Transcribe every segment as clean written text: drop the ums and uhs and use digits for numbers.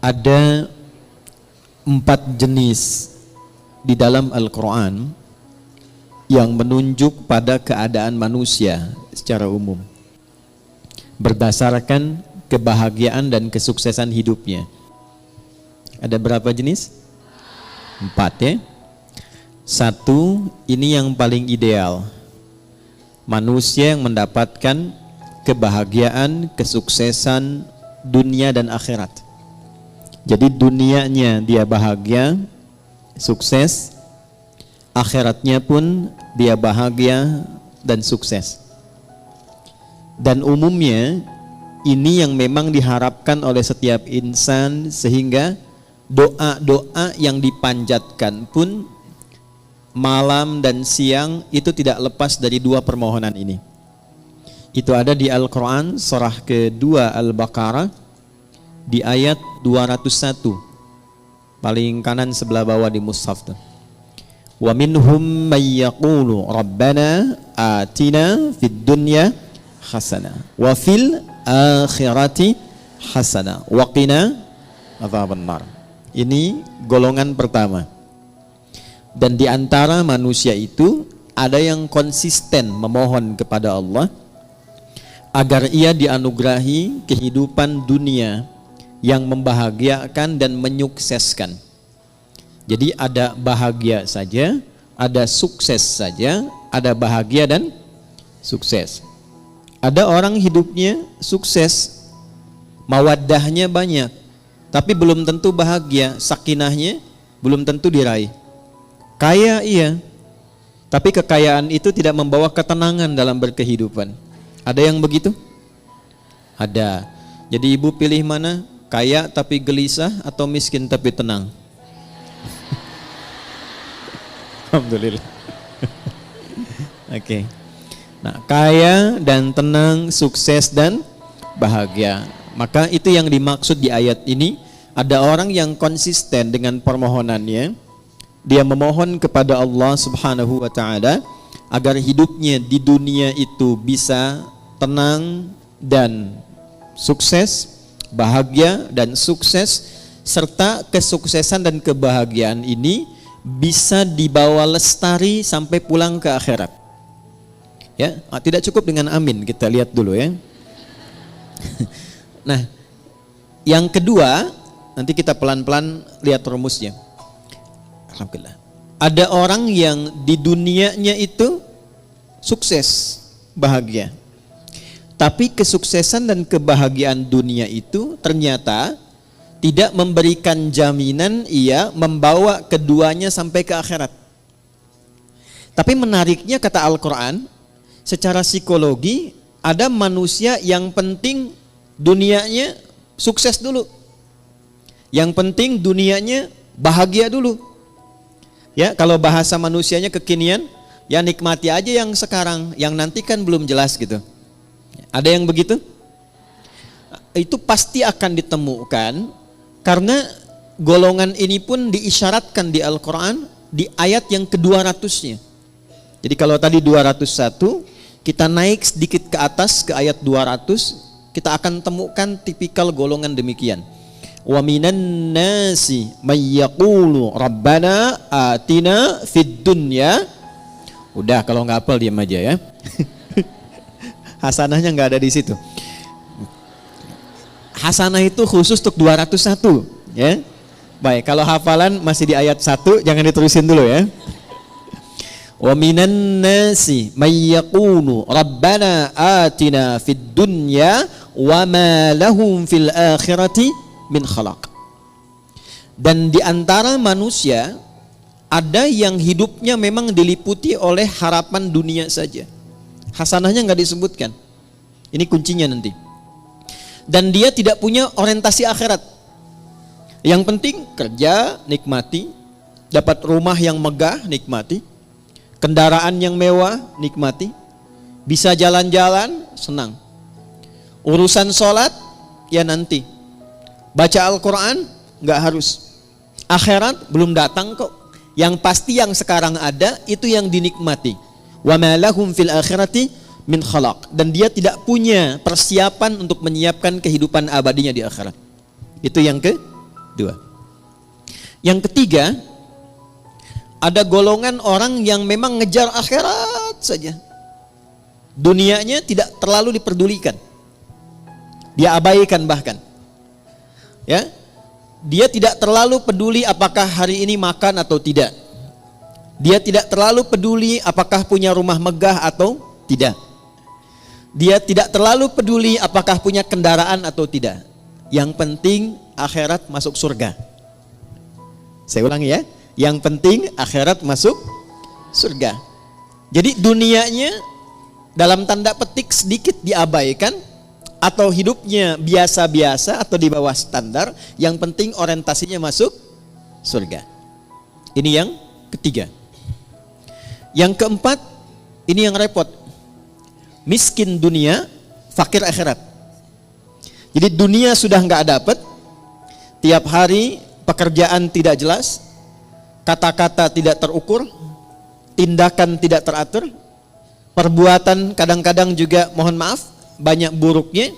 Ada 4 jenis di dalam Al-Quran yang menunjuk pada keadaan manusia secara umum berdasarkan kebahagiaan dan kesuksesan hidupnya. Ada berapa jenis? 4 ya. 1, ini yang paling ideal. Manusia yang mendapatkan kebahagiaan, kesuksesan dunia dan akhirat. Jadi dunianya dia bahagia, sukses, akhiratnya pun dia bahagia dan sukses. Dan umumnya ini yang memang diharapkan oleh setiap insan, sehingga doa-doa yang dipanjatkan pun malam dan siang itu tidak lepas dari 2 permohonan ini. Itu ada di Al-Quran surah kedua Al-Baqarah di ayat 201, paling kanan sebelah bawah di mushaf tuh. Wa minhum may yaqulu rabbana atina fid dunya hasanah wa fil akhirati hasanah wa qina adzabannar. Ini golongan pertama. Dan di antara manusia itu ada yang konsisten memohon kepada Allah agar ia dianugerahi kehidupan dunia yang membahagiakan dan menyukseskan. Jadi ada bahagia saja, ada sukses saja, ada bahagia dan sukses. Ada orang hidupnya sukses, mawaddahnya banyak, tapi belum tentu bahagia, sakinahnya belum tentu diraih. Kaya iya, tapi kekayaan itu tidak membawa ketenangan dalam berkehidupan. Ada yang begitu? Ada. Jadi ibu pilih mana? Kaya tapi gelisah atau miskin tapi tenang? Alhamdulillah. Oke. Nah, kaya dan tenang, sukses dan bahagia. Maka itu yang dimaksud di ayat ini. Ada orang yang konsisten dengan permohonannya. Dia memohon kepada Allah Subhanahu wa taala agar hidupnya di dunia itu bisa tenang dan sukses, bahagia dan sukses, serta kesuksesan dan kebahagiaan ini bisa dibawa lestari sampai pulang ke akhirat. Ya, tidak cukup dengan amin, kita lihat dulu ya. Nah, yang kedua, nanti kita pelan-pelan lihat rumusnya. Alhamdulillah. Ada orang yang di dunianya itu sukses, bahagia. Tapi kesuksesan dan kebahagiaan dunia itu ternyata tidak memberikan jaminan ia membawa keduanya sampai ke akhirat. Tapi menariknya kata Al-Quran, secara psikologi ada manusia yang penting dunianya sukses dulu. Yang penting dunianya bahagia dulu. Ya, kalau bahasa manusianya kekinian, ya nikmati aja yang sekarang, yang nanti kan belum jelas gitu. Ada yang begitu? Itu pasti akan ditemukan karena golongan ini pun diisyaratkan di Al-Quran di ayat yang ke-200-nya. Jadi kalau tadi 201, kita naik sedikit ke atas ke ayat 200, kita akan temukan tipikal golongan demikian. Wa minan nasi may yaqulu rabbana atina fid dunya. Udah, kalau nggak hafal diam aja ya. Hasanahnya nggak ada di situ. Hasanah itu khusus untuk 201 ya. Baik, kalau hafalan masih di ayat 1, jangan diterusin dulu ya. Wa minan nasi may yaqulu rabbana atina fid dunya wa ma lahum fil akhirati min khalaq. Dan di antara manusia ada yang hidupnya memang diliputi oleh harapan dunia saja. Hasanahnya nggak disebutkan. Ini kuncinya nanti. Dan dia tidak punya orientasi akhirat. Yang penting kerja, nikmati. Dapat rumah yang megah, nikmati. Kendaraan yang mewah, nikmati. Bisa jalan-jalan, senang. Urusan sholat, ya nanti. Baca Al-Quran, nggak harus. Akhirat belum datang kok. Yang pasti yang sekarang ada, itu yang dinikmati. Wa ma lahum fil akhirati min khalaq. Dan dia tidak punya persiapan untuk menyiapkan kehidupan abadinya di akhirat. Itu yang Dua. Yang ketiga, ada golongan orang yang memang ngejar akhirat saja. Dunianya tidak terlalu diperdulikan. Dia abaikan bahkan. Ya. Dia tidak terlalu peduli apakah hari ini makan atau tidak. Dia tidak terlalu peduli apakah punya rumah megah atau tidak. Dia tidak terlalu peduli apakah punya kendaraan atau tidak. Yang penting akhirat masuk surga. Saya ulangi ya. Yang penting akhirat masuk surga. Jadi dunianya dalam tanda petik sedikit diabaikan, atau hidupnya biasa-biasa atau di bawah standar, yang penting orientasinya masuk surga. Ini yang ketiga. Yang keempat, ini yang repot. Miskin dunia, fakir akhirat. Jadi dunia sudah nggak dapat, tiap hari pekerjaan tidak jelas, kata-kata tidak terukur, tindakan tidak teratur, perbuatan kadang-kadang juga mohon maaf banyak buruknya.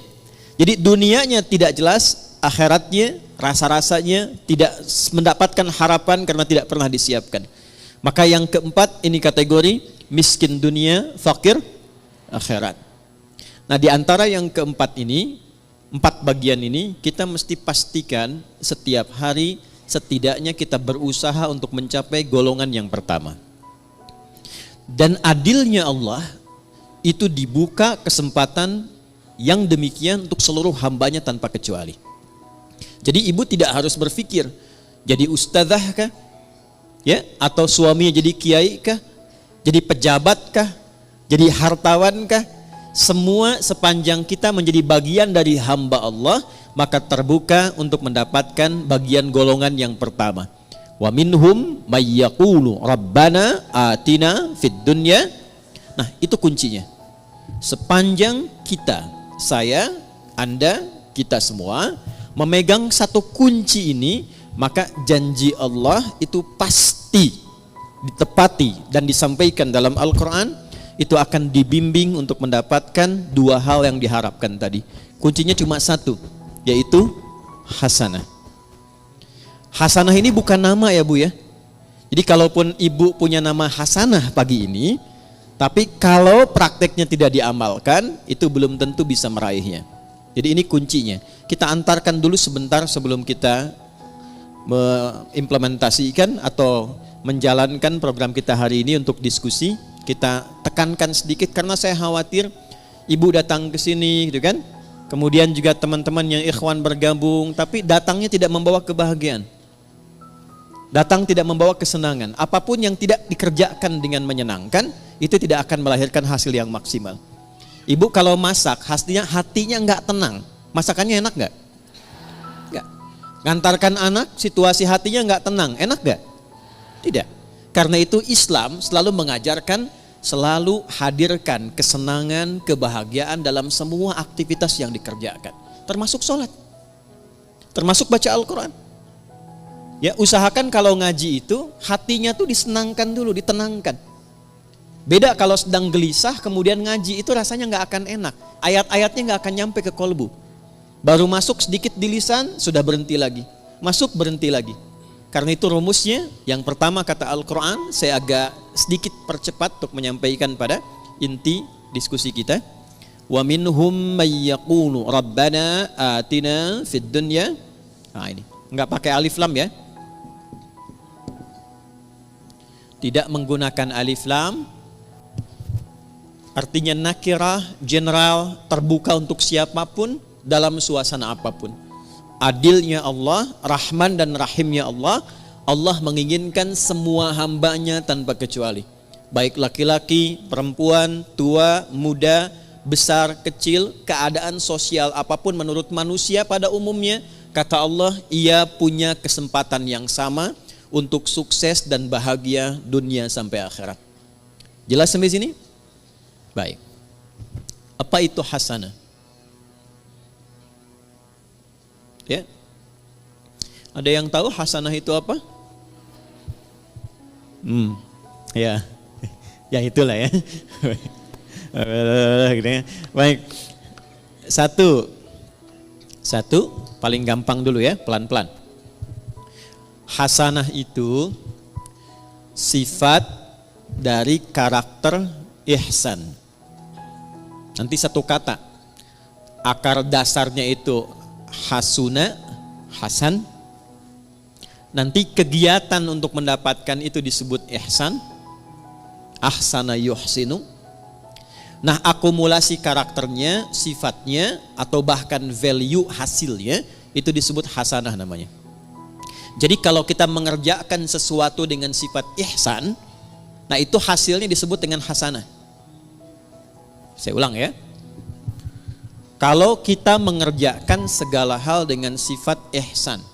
Jadi dunianya tidak jelas, akhiratnya rasa-rasanya tidak mendapatkan harapan karena tidak pernah disiapkan. Maka yang keempat ini kategori miskin dunia, fakir akhirat. Nah, di antara yang keempat ini, 4 bagian ini kita mesti pastikan setiap hari setidaknya kita berusaha untuk mencapai golongan yang pertama. Dan adilnya Allah itu dibuka kesempatan yang demikian untuk seluruh hambanya tanpa kecuali. Jadi ibu tidak harus berpikir jadi ustadzah kah? Ya, atau suaminya jadi kiai kah? Jadi pejabat kah? Jadi hartawan kah? Semua sepanjang kita menjadi bagian dari hamba Allah, maka terbuka untuk mendapatkan bagian golongan yang pertama. Wa minhum may yaqulu rabbana atina fid dunya. Nah, itu kuncinya. Sepanjang kita, saya, Anda, kita semua memegang satu kunci ini, maka janji Allah itu pasti ditepati dan disampaikan dalam Al-Quran. Itu akan dibimbing untuk mendapatkan 2 hal yang diharapkan tadi. Kuncinya cuma satu, yaitu hasanah. Hasanah ini bukan nama ya Bu ya. Jadi kalaupun ibu punya nama Hasanah pagi ini, tapi kalau prakteknya tidak diamalkan, itu belum tentu bisa meraihnya. Jadi ini kuncinya. Kita antarkan dulu sebentar sebelum kita mengimplementasikan atau menjalankan program kita hari ini untuk diskusi. Kita tekankan sedikit karena saya khawatir ibu datang ke sini gitu kan. Kemudian juga teman-teman yang ikhwan bergabung, tapi datangnya tidak membawa kebahagiaan. Datang tidak membawa kesenangan. Apapun yang tidak dikerjakan dengan menyenangkan, itu tidak akan melahirkan hasil yang maksimal. Ibu kalau masak, hatinya nggak tenang. Masakannya enak nggak? Nggak. Ngantarkan anak, situasi hatinya nggak tenang. Enak nggak? Tidak. Karena itu Islam selalu mengajarkan, selalu hadirkan kesenangan, kebahagiaan dalam semua aktivitas yang dikerjakan. Termasuk sholat. Termasuk baca Al-Quran. Ya, usahakan kalau ngaji itu hatinya tuh disenangkan dulu, ditenangkan. Beda kalau sedang gelisah kemudian ngaji, itu rasanya nggak akan enak. Ayat-ayatnya nggak akan nyampe ke kolbu. Baru masuk sedikit di lisan sudah berhenti lagi. Masuk berhenti lagi. Karena itu rumusnya yang pertama kata Al-Quran, saya agak sedikit percepat untuk menyampaikan pada inti diskusi kita. Wa minhum may yaqulu rabbana atina fid dunya. Nah ini, enggak pakai alif lam ya. Tidak menggunakan alif lam. Artinya nakirah, general, terbuka untuk siapapun dalam suasana apapun. Adilnya Allah, Rahman dan Rahimnya Allah, Allah menginginkan semua hambanya tanpa kecuali. Baik laki-laki, perempuan, tua, muda, besar, kecil, keadaan sosial apapun menurut manusia pada umumnya, kata Allah, ia punya kesempatan yang sama untuk sukses dan bahagia dunia sampai akhirat. Jelas sampai sini? Baik. Apa itu hasanah? Ya. Ada yang tahu hasanah itu apa? Ya. Ya itulah ya. Baik. Satu paling gampang dulu ya, pelan-pelan. Hasanah itu sifat dari karakter ihsan. Nanti satu kata, akar dasarnya itu hasuna, hasan. Nanti kegiatan untuk mendapatkan itu disebut ihsan, ahsana yuhsinu. Nah, akumulasi karakternya, sifatnya, atau bahkan value hasilnya itu disebut hasanah namanya. Jadi kalau kita mengerjakan sesuatu dengan sifat ihsan, nah itu hasilnya disebut dengan hasanah. Saya ulang ya. Kalau kita mengerjakan segala hal dengan sifat ihsan.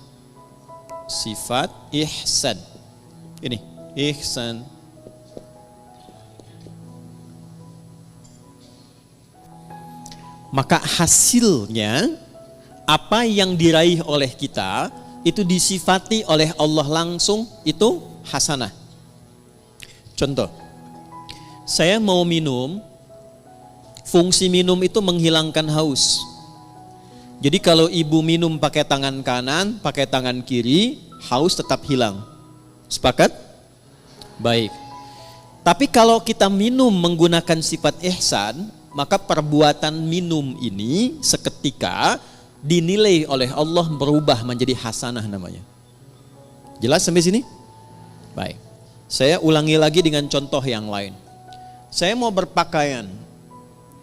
Sifat ihsan. Ini, ihsan. Maka hasilnya apa yang diraih oleh kita itu disifati oleh Allah langsung, itu hasanah. Contoh, saya mau minum. Fungsi minum itu menghilangkan haus. Jadi kalau ibu minum pakai tangan kanan, pakai tangan kiri, haus tetap hilang. Sepakat? Baik. Tapi kalau kita minum menggunakan sifat ihsan, maka perbuatan minum ini seketika dinilai oleh Allah berubah menjadi hasanah namanya. Jelas sampai sini? Baik. Saya ulangi lagi dengan contoh yang lain. Saya mau berpakaian.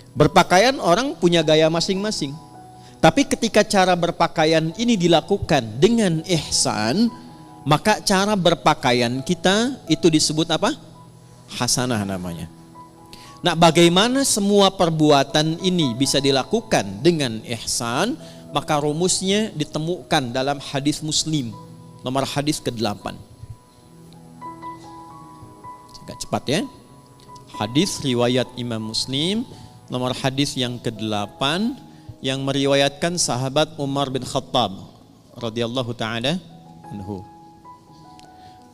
Berpakaian orang punya gaya masing-masing. Tapi ketika cara berpakaian ini dilakukan dengan ihsan, maka cara berpakaian kita itu disebut apa? Hasanah namanya. Nah, bagaimana semua perbuatan ini bisa dilakukan dengan ihsan? Maka rumusnya ditemukan dalam hadis Muslim, nomor hadis ke-8. Agak cepat ya. Hadis riwayat Imam Muslim, nomor hadis yang ke-8, yang meriwayatkan sahabat Umar bin Khattab radhiyallahu taala anhu.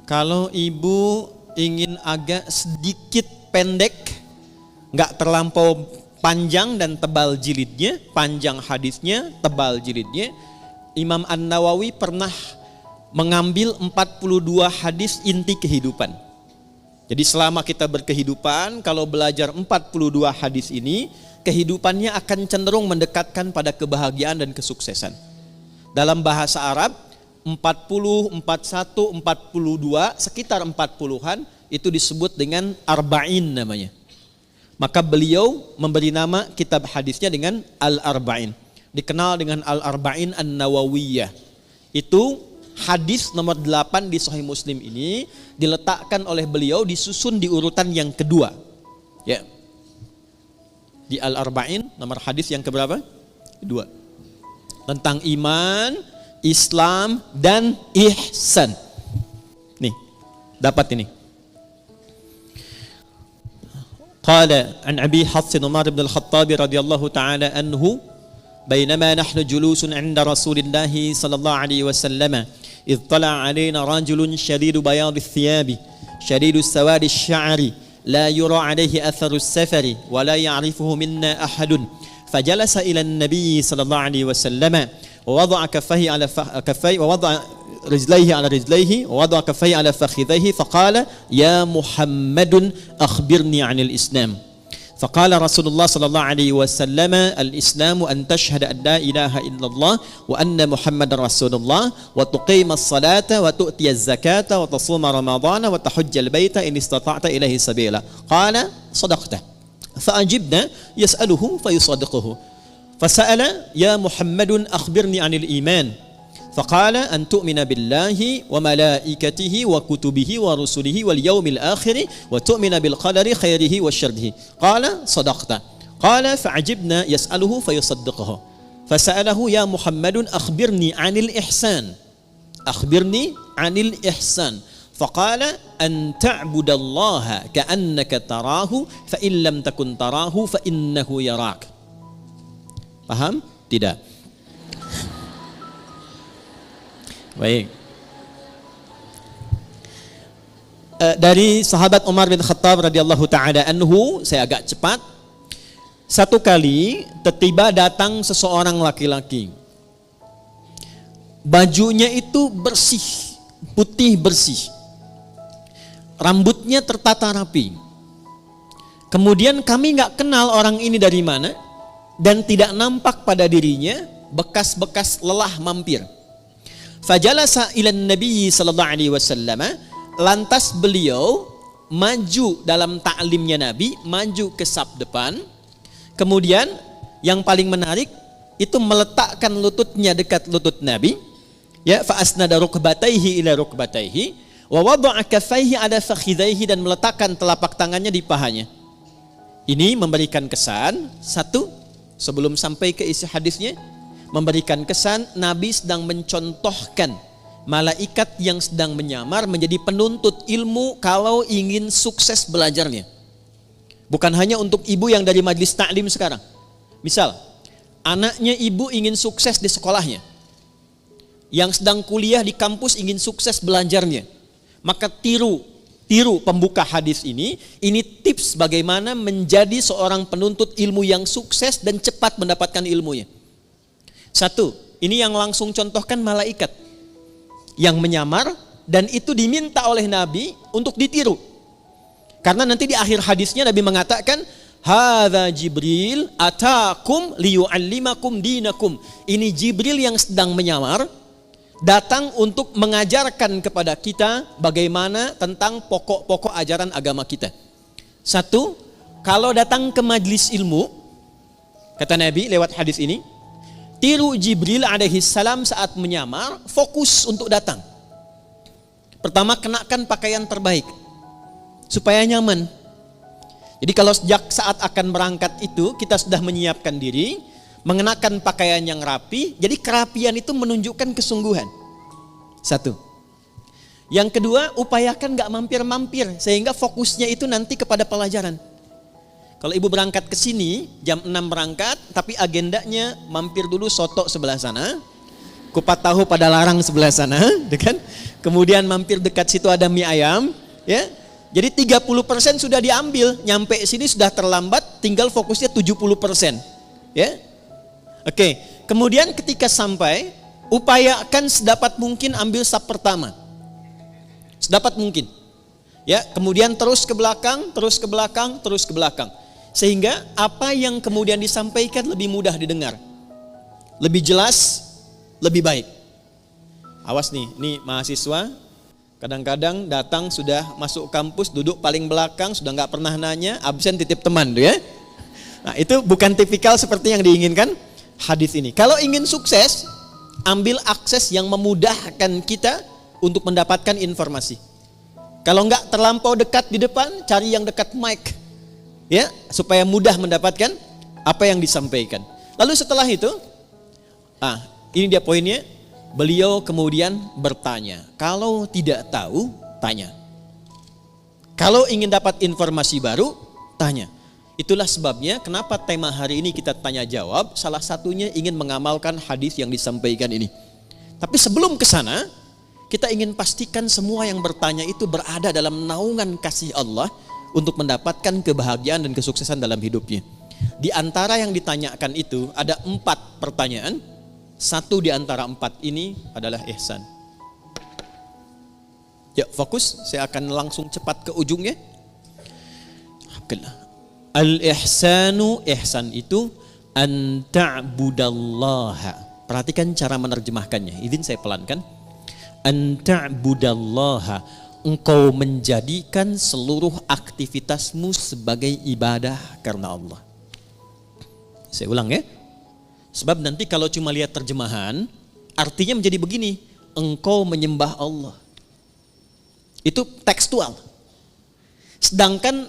Kalau ibu ingin agak sedikit pendek, enggak terlampau panjang dan tebal jilidnya, panjang hadisnya, tebal jilidnya, Imam An-Nawawi pernah mengambil 42 hadis inti kehidupan. Jadi selama kita berkehidupan, kalau belajar 42 hadis ini, kehidupannya akan cenderung mendekatkan pada kebahagiaan dan kesuksesan. Dalam bahasa Arab, 40, 41, 42, sekitar 40-an, itu disebut dengan arba'in namanya. Maka beliau memberi nama kitab hadisnya dengan Al-Arba'in. Dikenal dengan Al-Arba'in An-Nawawiyah. Itu hadis nomor 8 di Sahih Muslim ini diletakkan oleh beliau, disusun di urutan yang kedua. Ya. Di Al-Arba'in nomor hadis yang keberapa? Kedua. Tentang iman, Islam dan ihsan. Nih, dapat ini. Qala an Abi Hafs Umar bin Al-Khattab radhiyallahu ta'ala anhu, bainama nahnu julusun 'inda Rasulillah sallallahu alaihi wasallam إذ طلع علينا رجل شديد بياض الثياب شديد سواد الشعر لا يرى عليه أثر السفر ولا يعرفه منا أحد فجلس إلى النبي صلى الله عليه وسلم ووضع كفيه على كفيه ووضع رجليه على رجليه ووضع كفيه على فخذيه فقال يا محمد أخبرني عن الإسلام فقال رسول الله صلى الله عليه وسلم الإسلام أن تشهد أن لا إله إلا الله وأن محمد رسول الله وتقيم الصلاة وتؤتي الزكاة وتصوم رمضان وتحج البيت إن استطعت إليه سبيلا قال صدقت فأجبنا يسأله فيصدقه فسأل يا محمد أخبرني عن الإيمان فقال أن تؤمن بالله وملائكته وكتبه ورسله واليوم الآخر وتؤمن بالقدر خيره وشره قال صدقت قال فعجبنا يسأله فيصدقه فسأله يا محمد أخبرني عن الإحسان أخبرني عن الإحسان فقال أن تعبد الله كأنك تراه فإن لم تكن تراه فإنه يراك. Paham? Tidak? Baik. Dari sahabat Umar bin Khattab radhiyallahu taala anhu, saya agak cepat. Satu kali tiba datang seseorang laki-laki. Bajunya itu bersih, putih bersih. Rambutnya tertata rapi. Kemudian kami nggak kenal orang ini dari mana, dan tidak nampak pada dirinya bekas-bekas lelah mampir. Fajalasa ilan Nabi sallallahu alaihi wasallam, lantas beliau maju dalam ta'limnya Nabi, maju ke saf depan. Kemudian yang paling menarik itu meletakkan lututnya dekat lutut Nabi, ya, fa asnada rukbatayhi ila rukbatayhi wa wada'a kaffayhi ala fakhidhayhi, dan meletakkan telapak tangannya di pahanya. Ini memberikan kesan, satu, sebelum sampai ke isi hadisnya, memberikan kesan Nabi sedang mencontohkan malaikat yang sedang menyamar menjadi penuntut ilmu kalau ingin sukses belajarnya. Bukan hanya untuk ibu yang dari majlis taklim sekarang. Misal, anaknya ibu ingin sukses di sekolahnya, yang sedang kuliah di kampus ingin sukses belajarnya, maka tiru pembuka hadis ini tips bagaimana menjadi seorang penuntut ilmu yang sukses dan cepat mendapatkan ilmunya. Satu, ini yang langsung contohkan malaikat yang menyamar, dan itu diminta oleh Nabi untuk ditiru. Karena nanti di akhir hadisnya Nabi mengatakan, hadza Jibril atakum liyu'allimakum dinakum. Ini Jibril yang sedang menyamar, datang untuk mengajarkan kepada kita bagaimana tentang pokok-pokok ajaran agama kita. Satu, kalau datang ke majlis ilmu, kata Nabi lewat hadis ini, tiru Jibril alaihi salam saat menyamar, fokus untuk datang. Pertama, kenakan pakaian terbaik supaya nyaman. Jadi kalau sejak saat akan berangkat itu kita sudah menyiapkan diri, mengenakan pakaian yang rapi, jadi kerapian itu menunjukkan kesungguhan. Satu. Yang kedua, upayakan gak mampir-mampir, sehingga fokusnya itu nanti kepada pelajaran. Kalau ibu berangkat ke sini, jam 6 berangkat, tapi agendanya mampir dulu soto sebelah sana, kupat tahu pada larang sebelah sana, kan? Kemudian mampir dekat situ ada mie ayam, ya. Jadi 30% sudah diambil, nyampe sini sudah terlambat, tinggal fokusnya 70%, ya. Oke, kemudian ketika sampai, upayakan sedapat mungkin ambil saf pertama. Sedapat mungkin. Ya, kemudian terus ke belakang, terus ke belakang, terus ke belakang. Sehingga apa yang kemudian disampaikan lebih mudah didengar. Lebih jelas, lebih baik. Awas nih, ini mahasiswa kadang-kadang datang sudah masuk kampus, duduk paling belakang, sudah nggak pernah nanya, absen titip teman tuh ya. Nah, itu bukan tipikal seperti yang diinginkan hadis ini. Kalau ingin sukses, ambil akses yang memudahkan kita untuk mendapatkan informasi. Kalau enggak terlampau dekat di depan, cari yang dekat mic, ya, supaya mudah mendapatkan apa yang disampaikan. Lalu setelah itu, ini dia poinnya. Beliau kemudian bertanya. Kalau tidak tahu, tanya. Kalau ingin dapat informasi baru, tanya. Itulah sebabnya kenapa tema hari ini kita tanya jawab, salah satunya ingin mengamalkan hadis yang disampaikan ini. Tapi sebelum ke sana, kita ingin pastikan semua yang bertanya itu berada dalam naungan kasih Allah untuk mendapatkan kebahagiaan dan kesuksesan dalam hidupnya. Di antara yang ditanyakan itu ada 4 pertanyaan. Satu di antara 4 ini adalah ihsan. Ya, fokus, saya akan langsung cepat ke ujungnya. Al-ihsanu, ihsan itu an ta'budallaha. Perhatikan cara menerjemahkannya. Izin saya pelankan. An ta'budallaha, engkau menjadikan seluruh aktivitasmu sebagai ibadah karena Allah. Saya ulang ya. Sebab nanti kalau cuma lihat terjemahan, artinya menjadi begini, engkau menyembah Allah. Itu tekstual. Sedangkan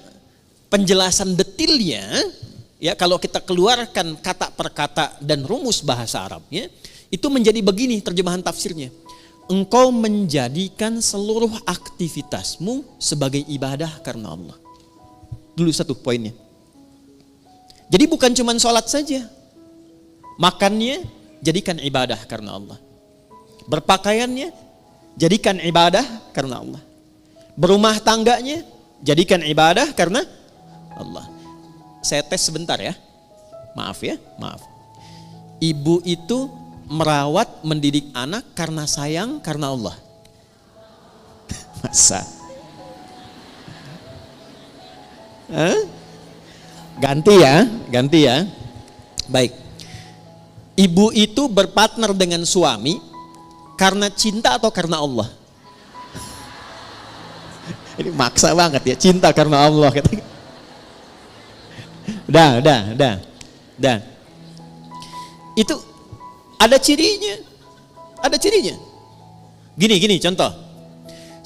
penjelasan detailnya, ya, kalau kita keluarkan kata per kata dan rumus bahasa Arabnya, itu menjadi begini terjemahan tafsirnya. Engkau menjadikan seluruh aktivitasmu sebagai ibadah karena Allah. Dulu satu poinnya. Jadi bukan cuma sholat saja. Makannya jadikan ibadah karena Allah. Berpakaiannya jadikan ibadah karena Allah. Berumah tangganya jadikan ibadah karena Allah. Saya tes sebentar ya. Maaf ya, maaf. Ibu itu merawat, mendidik anak karena sayang, karena Allah. Masa? Hah? Ganti ya. Baik. Ibu itu berpartner dengan suami karena cinta atau karena Allah? Ini maksa banget ya, cinta karena Allah. Udah. Itu ada cirinya. Gini contoh.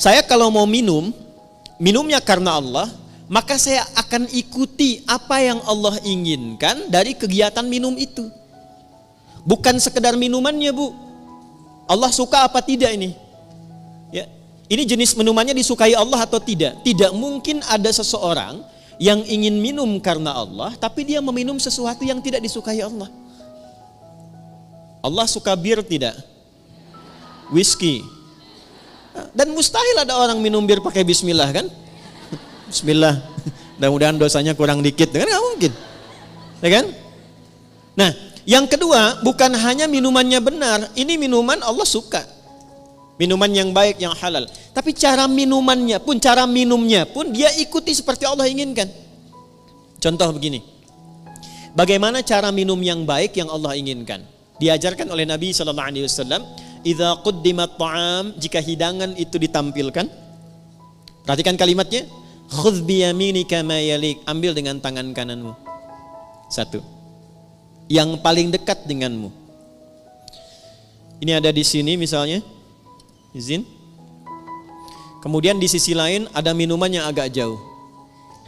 Saya kalau mau minumnya karena Allah, maka saya akan ikuti apa yang Allah inginkan dari kegiatan minum itu. Bukan sekedar minumannya, Bu. Allah suka apa tidak ini? Ya. Ini jenis minumannya disukai Allah atau tidak? Tidak mungkin ada seseorang yang ingin minum karena Allah, tapi dia meminum sesuatu yang tidak disukai Allah. Allah suka bir tidak? Whisky. Dan mustahil ada orang minum bir pakai bismillah kan? Bismillah. Mudah-mudahan dosanya kurang dikit, kan nggak mungkin. Ya kan? Nah, yang kedua, bukan hanya minumannya benar, ini minuman Allah suka. Minuman yang baik, yang halal. Tapi cara minumnya pun dia ikuti seperti Allah inginkan. Contoh begini. Bagaimana cara minum yang baik yang Allah inginkan? Diajarkan oleh Nabi SAW, idza quddimat ta'am, jika hidangan itu ditampilkan. Perhatikan kalimatnya. Khudh biyaminika ma yalik, ambil dengan tangan kananmu. Satu. Yang paling dekat denganmu. Ini ada di sini misalnya. Izin. Kemudian di sisi lain ada minuman yang agak jauh.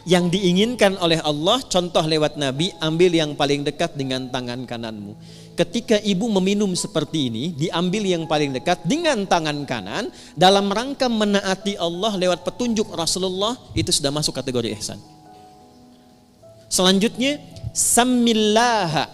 Yang diinginkan oleh Allah, contoh lewat Nabi, ambil yang paling dekat dengan tangan kananmu. Ketika ibu meminum seperti ini, diambil yang paling dekat dengan tangan kanan, dalam rangka menaati Allah lewat petunjuk Rasulullah, itu sudah masuk kategori ihsan. Selanjutnya, Sammillaha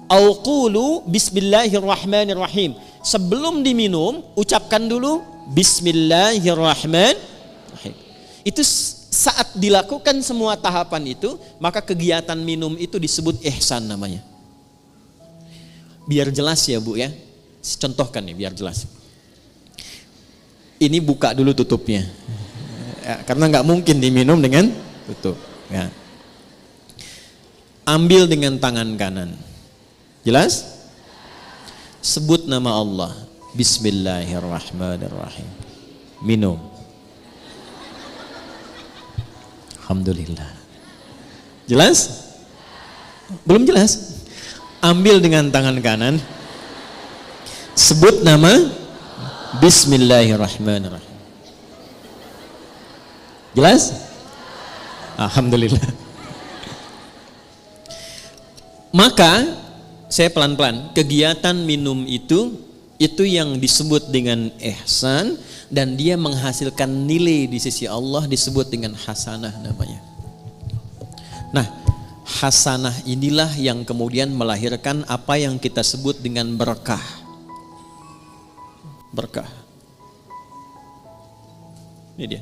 au qulu bismillahirrahmanirrahim. Sebelum diminum, ucapkan dulu Bismillahirrahmanirrahim. Itu saat dilakukan semua tahapan itu, maka kegiatan minum itu disebut ihsan namanya. Biar jelas ya Bu ya, contohkan nih biar jelas. Ini buka dulu tutupnya, ya, karena nggak mungkin diminum dengan tutup. Ya. Ambil dengan tangan kanan, jelas? Sebut nama Allah, Bismillahirrahmanirrahim. Minum. Alhamdulillah. Jelas? Belum jelas? Ambil dengan tangan kanan. Sebut nama Bismillahirrahmanirrahim. Jelas? Alhamdulillah. Maka saya pelan-pelan, kegiatan minum itu yang disebut dengan ihsan, dan dia menghasilkan nilai di sisi Allah disebut dengan hasanah namanya. Nah, hasanah inilah yang kemudian melahirkan apa yang kita sebut dengan berkah. Berkah. Ini dia.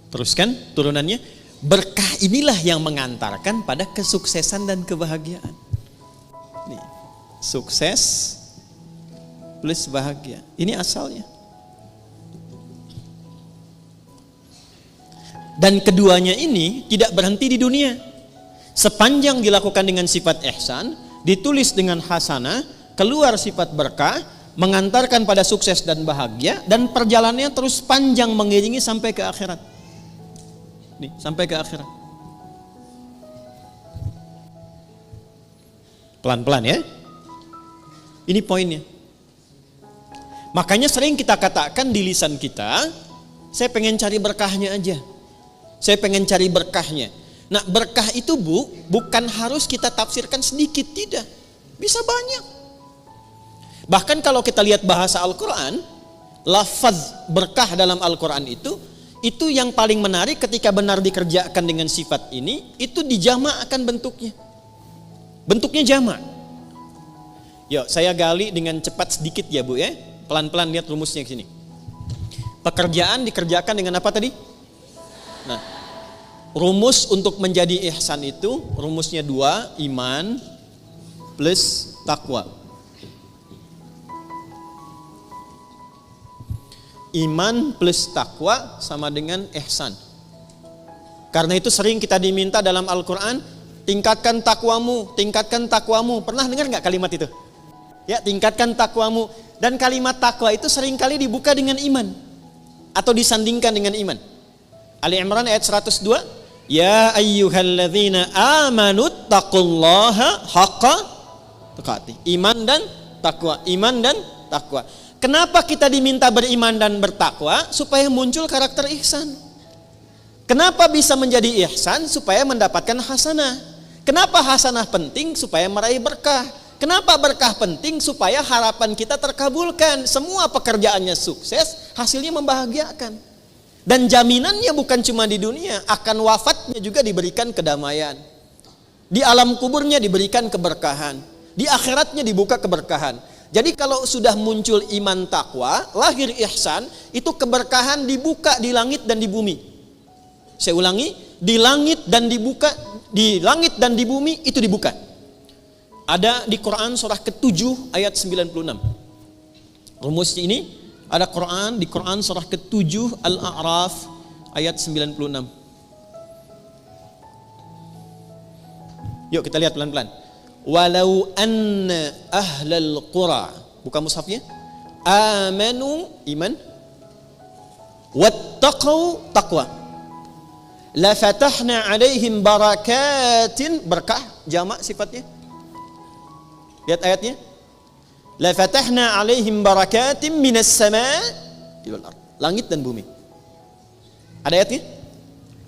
Teruskan turunannya. Berkah inilah yang mengantarkan pada kesuksesan dan kebahagiaan. Nih, sukses plus bahagia. Ini asalnya. Dan keduanya ini tidak berhenti di dunia. Sepanjang dilakukan dengan sifat ihsan, ditulis dengan hasanah, keluar sifat berkah, mengantarkan pada sukses dan bahagia, dan perjalanannya terus panjang mengiringi sampai ke akhirat. Nih, sampai ke akhirat. Pelan-pelan ya. Ini poinnya. Makanya sering kita katakan di lisan kita, saya pengen cari berkahnya aja. Saya pengen cari berkahnya. Nah, berkah itu Bu, bukan harus kita tafsirkan sedikit, tidak. Bisa banyak. Bahkan kalau kita lihat bahasa Al-Quran, lafaz berkah dalam Al-Quran itu yang paling menarik ketika benar dikerjakan dengan sifat ini, itu dijamakkan bentuknya. Bentuknya jamak. Yuk, saya gali dengan cepat sedikit ya Bu ya. Pelan-pelan lihat rumusnya ke sini. Pekerjaan dikerjakan dengan apa tadi? Nah, rumus untuk menjadi ihsan itu rumusnya 2, iman plus takwa. Iman plus takwa sama dengan ihsan. Karena itu sering kita diminta dalam Al-Quran, tingkatkan takwamu, tingkatkan takwamu. Pernah dengar nggak kalimat itu? Ya, tingkatkan takwamu. Dan kalimat takwa itu seringkali dibuka dengan iman atau disandingkan dengan iman. Ali Imran ayat 102, ya ayyuhalladzina amanu taqullaha haqqa tuqatih. Iman dan takwa, iman dan takwa. Kenapa kita diminta beriman dan bertakwa? Supaya muncul karakter ihsan. Kenapa bisa menjadi ihsan? Supaya mendapatkan hasanah. Kenapa hasanah penting? Supaya meraih berkah. Kenapa berkah penting? Supaya harapan kita terkabulkan. Semua pekerjaannya sukses, hasilnya membahagiakan. Dan jaminannya bukan cuma di dunia, akan wafatnya juga diberikan kedamaian. Di alam kuburnya diberikan keberkahan. Di akhiratnya dibuka keberkahan. Jadi kalau sudah muncul iman takwa, lahir ihsan, itu keberkahan dibuka di langit dan di bumi. Saya ulangi, di langit dan dibuka, di langit dan di bumi itu dibuka. Ada di Quran surah ke-7 ayat 96. Rumus ini ada Quran di Quran surah ke-7 Al-A'raf ayat 96. Yuk kita lihat pelan-pelan. Walau anna ahlal qura, buka mushafnya, amanu iman, wattaqau taqwa, la fatahna alaihim barakatin, berkah jamak sifatnya. Lihat ayatnya, la fatahna alaihim barakatin minas sama' wal ard, langit dan bumi. Ada ayatnya?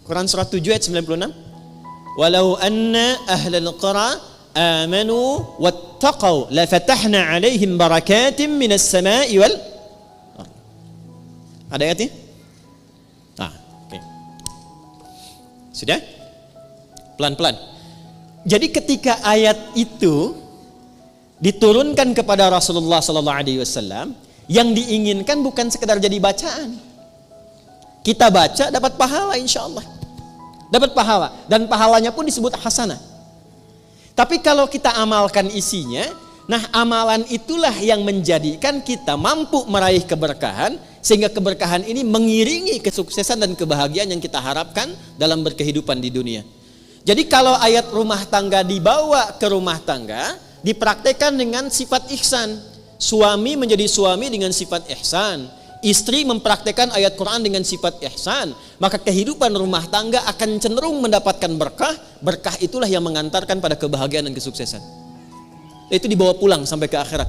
Quran surah 7 ayat 96. Walau anna ahlal qura amanu wattaqau la fatahna alaihim barakatin minas sama'i wal ard. Ada ayatnya? Oke. Sudah? Pelan-pelan. Jadi ketika ayat itu diturunkan kepada Rasulullah sallallahu alaihi wasallam, yang diinginkan bukan sekedar jadi bacaan. Kita baca dapat pahala insyaallah. Dapat pahala dan pahalanya pun disebut hasanah. Tapi kalau kita amalkan isinya, nah amalan itulah yang menjadikan kita mampu meraih keberkahan, sehingga keberkahan ini mengiringi kesuksesan dan kebahagiaan yang kita harapkan dalam berkehidupan di dunia. Jadi kalau ayat rumah tangga dibawa ke rumah tangga, dipraktekkan dengan sifat ihsan. Suami menjadi suami dengan sifat ihsan. Istri mempraktekkan ayat Quran dengan sifat ihsan, maka kehidupan rumah tangga akan cenderung mendapatkan berkah. Berkah itulah yang mengantarkan pada kebahagiaan dan kesuksesan. Itu dibawa pulang sampai ke akhirat.